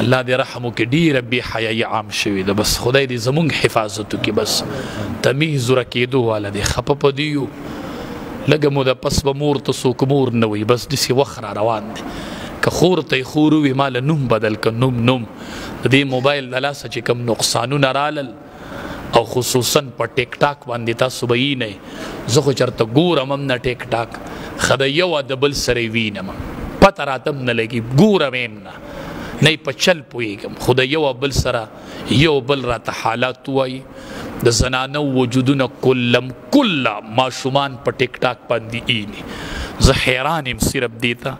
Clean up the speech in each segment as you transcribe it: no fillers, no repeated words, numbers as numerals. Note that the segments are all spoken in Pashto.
الله دې رحم وکړي ډېره بې حیایي عام شوې ده بس خدای دې زمونږ حفاظت وکړي بس تمیز ورکېدو والا دی خفه په دي یو لږه موده پس به مور ته څوک مور نه وي بس داسې وخت را روان دی که خور ته یې خور ووي ما له نوم بدل که نوم د دې موبایل د لاسه چې کوم نقصانونه رالل او خصوصا په ټیک ټاک باندې تاسو به وینئ زه خو چېرته ګورم هم نه ټیک ټاک ښه د یو د بل سره یې وینم پته راته هم نه لګي ګورم یې نه نه په چل پوهېږم خو د یو بل سره یو بل راته حالات وایي د زنانو وجودونه کله ماشومان په ټیک ټاک باندې اینی زه حیران یم صرف دې ته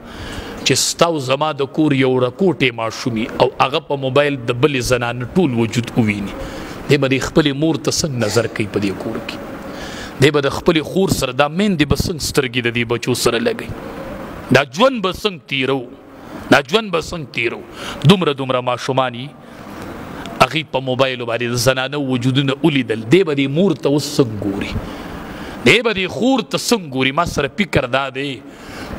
چې ستا او زما د کور یو رکوټې ماشومي او هغه په موبایل د بلې زنانه ټول وجود وویني دی به د خپلې مور ته څنګه نظر کوي په دې کور کې دی به د خپلې خور سره دا میندې به څنګه سترګې د دې بچو سره لګوي دا ژوند به څنګه تیرو دومره ماشومان یي هغې په موبایلو باندې د زنانه وجودونه ولیدل دی به دې مور ته اوس څنګه ګوري دی به دې خور ته څنګه ګوري ما سره فکر دا دی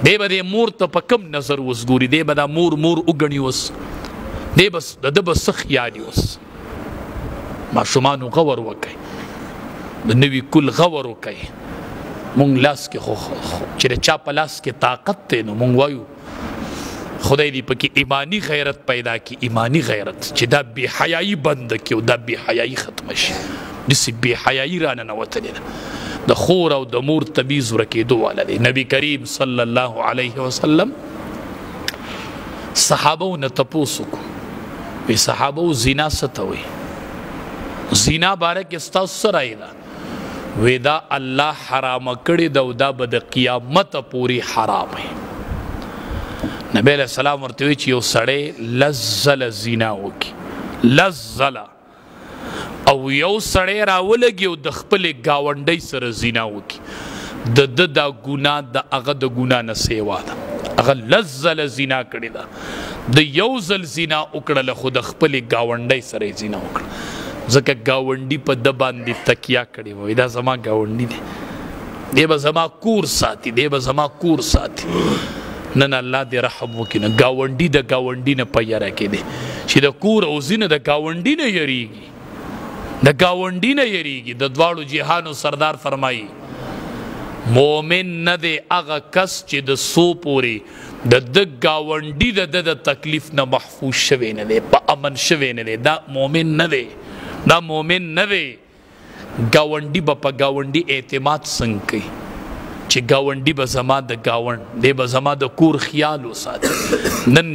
دی به دې مور ته په کم نظر اوس ګوري دی به دا مور وګڼي اوس دی به د ده به څه خیال اوس ماشومانو غور وکئ د نوي کل غور وکئ مونږ لاس کې خو چې د چا په لاس کې طاقت دی نو مونږ وایو خدای دې پکې ایمانی غیرت پیدا کړي ایمانی غیرت چې دا بې حیایي بنده کړي او دا بې حیایي ختمه شي داسې بې حیایي راننوتلې ده د خور او د مور تمیز ورکېدو والا دی نبی کریم صلی الله علیه وسلم صحابو نه تپوس وکړو وی صحابو زنا څه ته وایي زنا باره کې ستاسو څه رایې ده وی دا الله حرامه کړې ده او دا به د قیامته پورې حرام وي نبی علیہ السلام ورته وی چې یو سړی لزله زنا وکړي لزله او یو سړی راولګي او د خپلې ګاونډۍ سره زنا وکړي د ده دا ګناه د هغه د ګناه نه سیوا ده هغه لزله زنا کړې ده د یو ځل زنا وکړله خو د خپلې ګاونډۍ سره یې زنا وکړه ځکه ګاونډي په ده باندې تکیه کړې وه دا زما ګاونډي دی دی به زما کور ساتي نن الله دې رحم وکړي نه ګاونډي د ګاونډي نه په یره کې دی چې د کور او ځینې د ګاونډي نه یریږي د دواړو جهانو سردار فرمایي مومن نه دی هغه کس چې د څو پورې د ده ګاونډي د ده د تکلیف نه محفوظ شوی نه دی په امن شوی نه دی دا مومن نه دی ګاونډي به په ګاونډي اعتماد څنګه کوي چې ګاونډي به زما د ګاونډ دی به زما د کور خیال وساتي نن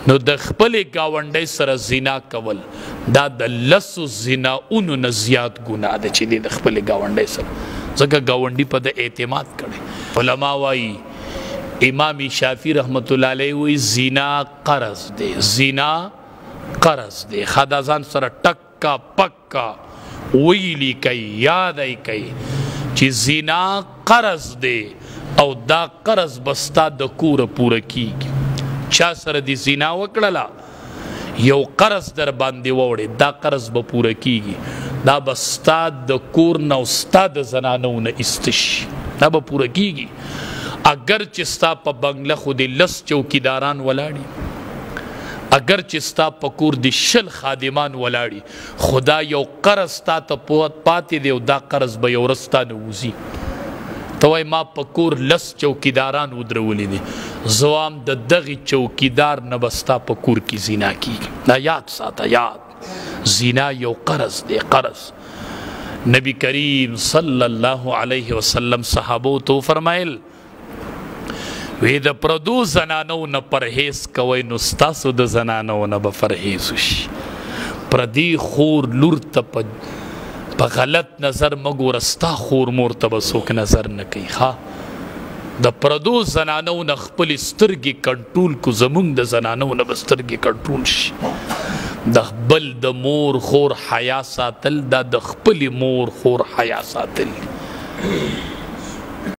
نو د خپلې ګاونډۍ سره زنا کول دا د لسو زناونو نه زیات ګناه ده چې دی د خپلې ګاونډۍ سره ځکه ګاونډي په د اعتماد کړی علما وایي امام شافعي رحمت الله علیه وایي زنا قرض دی ښه دا ځان سره ټکا پکا ویلی کوي یادی کوي چې زنا قرض دی او دا قرض به ستا د کوره پوره کیږي چا سره دی زنا وکړله یو قرض در باندې ووړې دا قرض به پوره کیږي دا به ستا د کور نه او ستا د زنانو نه ایسته شي دا به پوره کیږي اگر چې ستا په بنګله خو د لس چوکیداران ولاړي اگر چې ستا په کور د شل خادمان ولاړي خدا یو قرض ستا ته پاتې دی او دا قرض به یو ورځ ستا نه وځي ته وایي ما په کور لس چوکیداران ودرولي دي زوام د دغې چوکیدار نه به ستا په کور کې زنا کیږي دا یاد ساته زنا یو قرض دی نبی کریم صلی الله علیه وسلم صحابو تو فرمایل وی د پردو زنانو نه پرهیز کوئ نو ستاسو د زنانو نه به پرهیز وشي پردي خور لور ته په غلط نظر مه ګوره ستا خور مور ته به څوک نظر نه کوي ښه د پردو زنانو نه خپلې سترګې کنټرول کو زمونږ د زنانو نه به سترګې کنټرول شي د بل د مور خور حیا ساتل دا د خپلې مور خور حیا ساتل